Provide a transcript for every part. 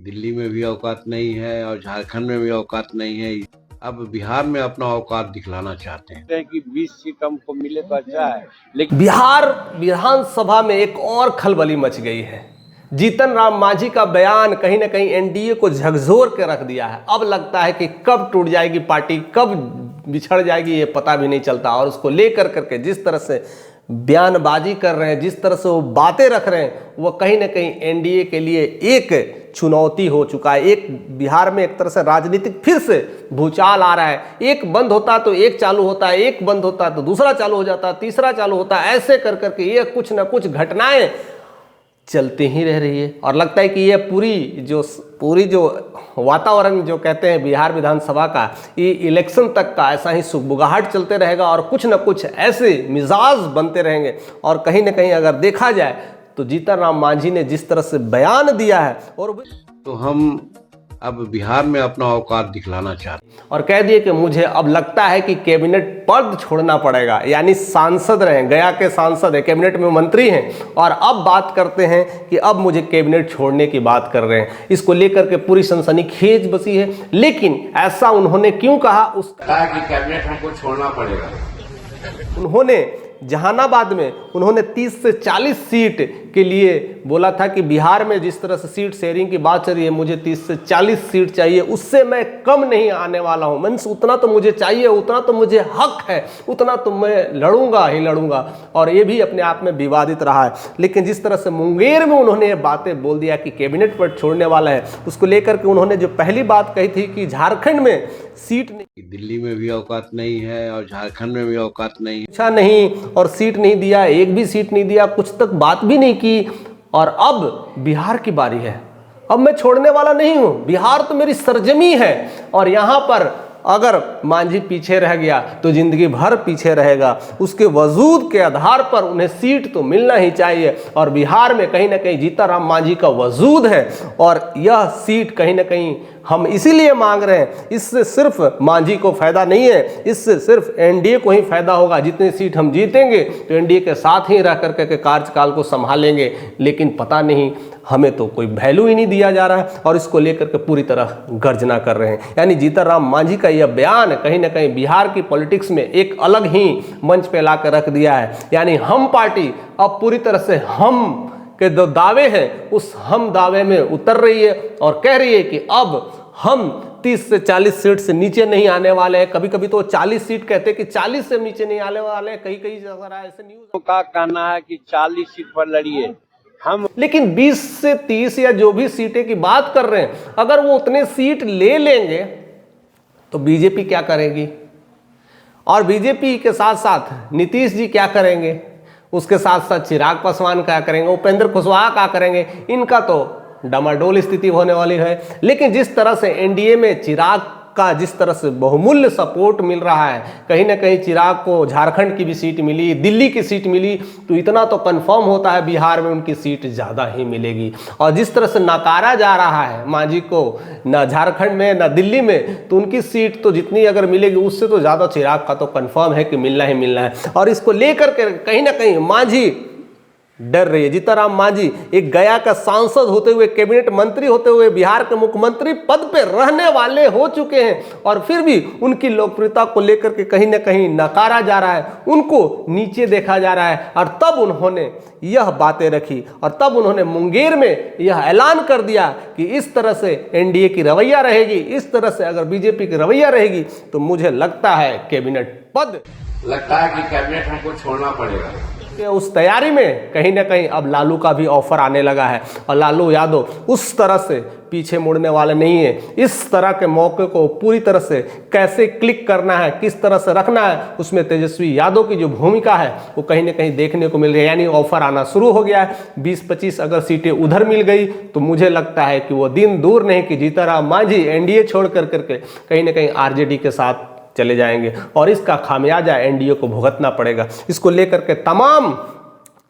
दिल्ली में भी औकात नहीं है और झारखंड में भी औकात नहीं है। अब बिहार में अपना औकात दिखलाना चाहते हैं कि 20 सीट हमको मिले तो अच्छा है, लेकिन बिहार विधानसभा में एक और खलबली मच गई है। जीतन राम मांझी का बयान कहीं ना कहीं एनडीए को झकझोर के रख दिया है। अब लगता है कि कब टूट जाएगी पार्टी, कब बिछड़ जाएगी, ये पता भी नहीं चलता। और उसको लेकर करके जिस तरह से बयानबाजी कर रहे हैं, जिस तरह से वो बातें रख रहे हैं, वो कहीं ना कहीं एनडीए के लिए एक चुनौती हो चुका है। एक बिहार में एक तरह से राजनीतिक फिर से भूचाल आ रहा है। एक बंद होता तो एक चालू होता है, एक बंद होता तो दूसरा चालू हो जाता, तीसरा चालू होता, ऐसे कर करके ये कुछ ना कुछ घटनाएं चलते ही रह रही है। और लगता है कि ये पूरी जो वातावरण जो कहते हैं बिहार विधानसभा का, ये इलेक्शन तक का ऐसा ही सुगबुगाहट चलते रहेगा और कुछ न कुछ ऐसे मिजाज बनते रहेंगे। और कहीं ना कहीं अगर देखा जाए तो जीतन राम मांझी ने जिस तरह से बयान दिया है और तो हम अब बिहार में अपना औकात दिखलाना चाहते हैं और कह दिए कि मुझे अब लगता है कि कैबिनेट पद छोड़ना पड़ेगा। यानी सांसद रहे, गया के सांसद है, कैबिनेट में मंत्री हैं और अब बात करते हैं कि अब मुझे कैबिनेट छोड़ने की बात कर रहे हैं। इसको लेकर के पूरी सनसनीखेज बसी है। लेकिन ऐसा उन्होंने क्यों कहा, कहा कि कैबिनेट हमको छोड़ना पड़ेगा। उन्होंने जहानाबाद में उन्होंने 30 से 40 सीट के लिए बोला था कि बिहार में जिस तरह से सीट शेयरिंग की बात चल रही है, मुझे 30 से 40 सीट चाहिए, उससे मैं कम नहीं आने वाला हूं। मीन्स उतना तो मुझे चाहिए, उतना तो मुझे हक है, उतना तो मैं लड़ूंगा ही लड़ूंगा। और ये भी अपने आप में विवादित रहा है। लेकिन जिस तरह से मुंगेर में उन्होंने ये बातें बोल दिया कि कैबिनेट पर छोड़ने वाला है, उसको लेकर के उन्होंने जो पहली बात कही थी कि झारखंड में सीट नहीं, दिल्ली में भी औकात नहीं है और झारखंड में भी औकात नहीं है। पूछा नहीं और सीट नहीं दिया, एक भी सीट नहीं दिया, कुछ तक बात भी नहीं की। और अब बिहार की बारी है। अब मैं छोड़ने वाला नहीं हूं, बिहार तो मेरी सरजमी है और यहां पर अगर मांझी पीछे रह गया तो जिंदगी भर पीछे रहेगा। उसके वजूद के आधार पर उन्हें सीट तो मिलना ही चाहिए। और बिहार में कहीं ना कहीं जीतन राम मांझी का वजूद है और यह सीट कहीं ना कहीं हम इसीलिए मांग रहे हैं। इससे सिर्फ मांझी को फायदा नहीं है, इससे सिर्फ एनडीए को ही फायदा होगा। जितनी सीट हम जीतेंगे तो एनडीए के साथ ही रह करके के कार्यकाल को संभालेंगे। लेकिन पता नहीं, हमें तो कोई वैल्यू ही नहीं दिया जा रहा है और इसको लेकर के पूरी तरह गर्जना कर रहे हैं। यानी जीतन राम मांझी का यह बयान कहीं ना कहीं बिहार की पॉलिटिक्स में एक अलग ही मंच पे ला कर रख दिया है। यानी हम पार्टी अब पूरी तरह से हम के जो दावे हैं उस हम दावे में उतर रही है और कह रही है कि अब हम 30 से 40 सीट से नीचे नहीं आने वाले हैं। कभी कभी तो 40 सीट कहते हैं कि 40 से नीचे नहीं आने वाले हैं। कहीं कहीं ऐसे न्यूज का कहना है कि 40 सीट पर लड़िए हम, लेकिन 20 से 30 या जो भी सीटें की बात कर रहे हैं, अगर वो उतने सीट ले लेंगे तो बीजेपी क्या करेगी और बीजेपी के साथ साथ नीतीश जी क्या करेंगे, उसके साथ साथ चिराग पासवान क्या करेंगे, उपेंद्र कुशवाहा क्या करेंगे, इनका तो डामाडोल स्थिति होने वाली है। लेकिन जिस तरह से एनडीए में चिराग का जिस तरह से बहुमूल्य सपोर्ट मिल रहा है, कहीं ना कहीं चिराग को झारखंड की भी सीट मिली, दिल्ली की सीट मिली, तो इतना तो कंफर्म होता है बिहार में उनकी सीट ज़्यादा ही मिलेगी। और जिस तरह से नकारा जा रहा है मांझी को, न झारखंड में न दिल्ली में, तो उनकी सीट तो जितनी अगर मिलेगी उससे तो ज़्यादा चिराग का तो कंफर्म है कि मिलना ही मिलना है। और इसको लेकर के कहीं ना कहीं मांझी डर रही है। जीतन राम मांझी एक गया का सांसद होते हुए, कैबिनेट मंत्री होते हुए, बिहार के मुख्यमंत्री पद पे रहने वाले हो चुके हैं और फिर भी उनकी लोकप्रियता को लेकर के कहीं ना कहीं नकारा जा रहा है, उनको नीचे देखा जा रहा है। और तब उन्होंने यह बातें रखी और तब उन्होंने मुंगेर में यह ऐलान कर दिया कि इस तरह से एनडीए की रवैया रहेगी, इस तरह से अगर बीजेपी की रवैया रहेगी तो मुझे लगता है कैबिनेट पद, लगता है कि कैबिनेट हमको छोड़ना पड़ेगा। उस तैयारी में कहीं ना कहीं अब लालू का भी ऑफर आने लगा है। और लालू यादव उस तरह से पीछे मुड़ने वाले नहीं है। इस तरह के मौके को पूरी तरह से कैसे क्लिक करना है, किस तरह से रखना है, उसमें तेजस्वी यादव की जो भूमिका है वो कहीं ना कहीं देखने को मिल रही है। यानी ऑफर आना शुरू हो गया है। 20-25 अगर सीटें उधर मिल गई तो मुझे लगता है कि वो दिन दूर नहीं कि जीतन राम मांझी एनडीए छोड़ करके कहीं ना कहीं आरजेडी के साथ चले जाएंगे और इसका खामियाजा एनडीए को भुगतना पड़ेगा। इसको लेकर के तमाम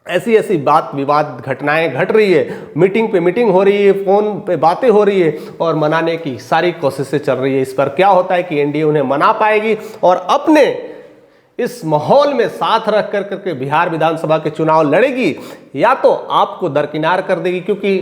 ऐसी ऐसी बात विवाद घटनाएं घट रही है, मीटिंग पे मीटिंग हो रही है, फोन पे बातें हो रही है और मनाने की सारी कोशिशें चल रही है। इस पर क्या होता है कि एनडीए उन्हें मना पाएगी और अपने इस माहौल में साथ रख कर करके बिहार विधानसभा के चुनाव लड़ेगी या तो आपको दरकिनार कर देगी। क्योंकि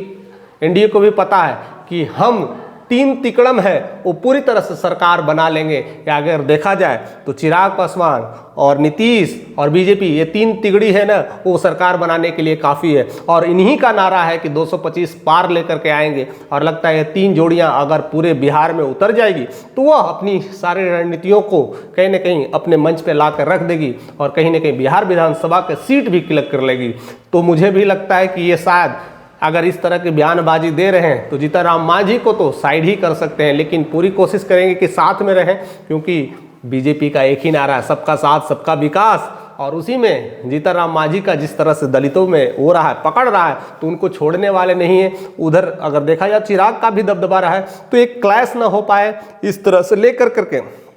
एनडीए को भी पता है कि हम 3 तिकड़म है वो पूरी तरह से सरकार बना लेंगे। या अगर देखा जाए तो चिराग पासवान और नीतीश और बीजेपी, ये 3 तिगड़ी है ना, वो सरकार बनाने के लिए काफ़ी है। और इन्हीं का नारा है कि 225 पार लेकर के आएंगे। और लगता है ये 3 जोड़ियां अगर पूरे बिहार में उतर जाएगी तो वह अपनी सारी रणनीतियों को कहीं ना कहीं अपने मंच पे ला कर रख देगी और कहीं ना कहीं बिहार विधानसभा के सीट भी क्लिक कर लेगी। तो मुझे भी लगता है कि ये शायद अगर इस तरह की बयानबाजी दे रहे हैं तो जीतन राम मांझी को तो साइड ही कर सकते हैं, लेकिन पूरी कोशिश करेंगे कि साथ में रहें, क्योंकि बीजेपी का एक ही नारा है, सबका साथ सबका विकास। और उसी में जीतन राम मांझी का जिस तरह से दलितों में हो रहा है, पकड़ रहा है, तो उनको छोड़ने वाले नहीं है। उधर अगर देखा जाए चिराग का भी दबदबा रहा है, तो एक क्लैश ना हो पाए इस तरह से लेकर करके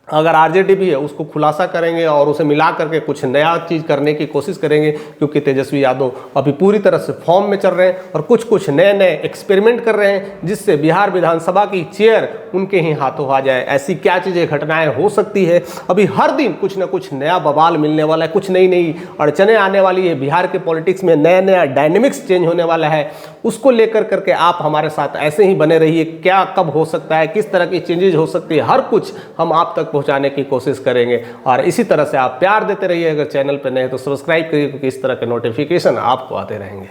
अगर आरजेडी भी है उसको खुलासा करेंगे और उसे मिला करके कुछ नया चीज़ करने की कोशिश करेंगे, क्योंकि तेजस्वी यादव अभी पूरी तरह से फॉर्म में चल रहे हैं और कुछ नए नए एक्सपेरिमेंट कर रहे हैं जिससे बिहार विधानसभा की चेयर उनके ही हाथों आ जाए। ऐसी क्या चीज़ें घटनाएं हो सकती है, अभी हर दिन कुछ ना कुछ नया बवाल मिलने वाला है, कुछ नई नई अड़चने आने वाली है, बिहार के पॉलिटिक्स में नया नया डायनेमिक्स चेंज होने वाला है। उसको लेकर करके आप हमारे साथ ऐसे ही बने रहिए। क्या कब हो सकता है, किस तरह की चेंजेज हो सकती है, हर कुछ हम आप तक पहुंचाने की कोशिश करेंगे। और इसी तरह से आप प्यार देते रहिए। अगर चैनल पर नए तो सब्सक्राइब करिए, क्योंकि इस तरह के नोटिफिकेशन आपको आते रहेंगे।